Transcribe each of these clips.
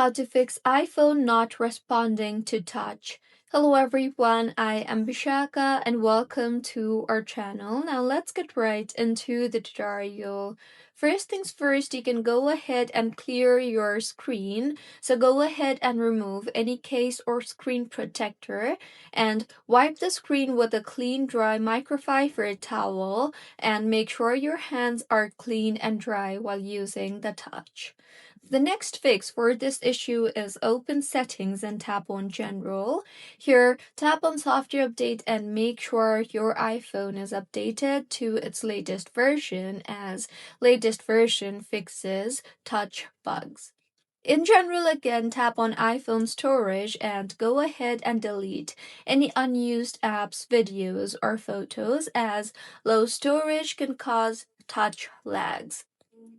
How to fix iPhone not responding to touch. Hello everyone, I am Vishaka and welcome to our channel. Now let's get right into the tutorial. First things first, you can go ahead and clear your screen. So go ahead and remove any case or screen protector and wipe the screen with a clean dry microfiber towel and make sure your hands are clean and dry while using the touch. The next fix for this issue is open settings and tap on general. Here, tap on software update and make sure your iPhone is updated to its latest version, as latest version fixes touch bugs. In general, again, tap on iPhone storage and go ahead and delete any unused apps, videos, or photos, as low storage can cause touch lags.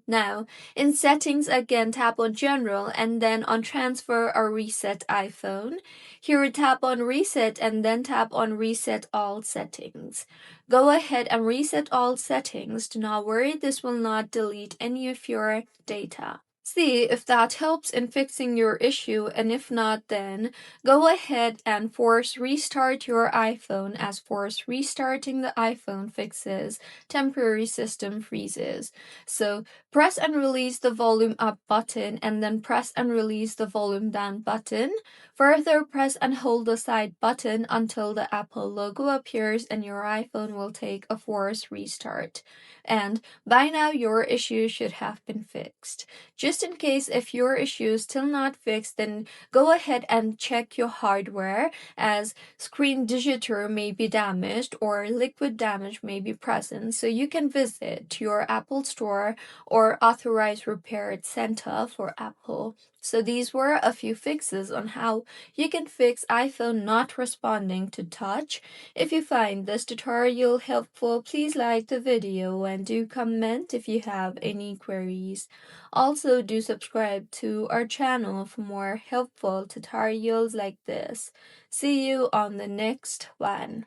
Now, in settings, again tap on general and then on transfer or reset iPhone. Here tap on reset and then tap on reset all settings. Go ahead and reset all settings. Do not worry, this will not delete any of your data. See if that helps in fixing your issue, and if not, then go ahead and force restart your iPhone, as force restarting the iPhone fixes temporary system freezes. So press and release the volume up button and then press and release the volume down button. Further, press and hold the side button until the Apple logo appears and your iPhone will take a forced restart. And by now your issue should have been fixed. Just in case if your issue is still not fixed, then go ahead and check your hardware, as screen digital may be damaged or liquid damage may be present, so you can visit your Apple store or authorized repair center for Apple. So these were a few fixes on how you can fix iPhone not responding to touch. If you find this tutorial helpful, please like the video and do comment if you have any queries. Also, do subscribe to our channel for more helpful tutorials like this. See you on the next one.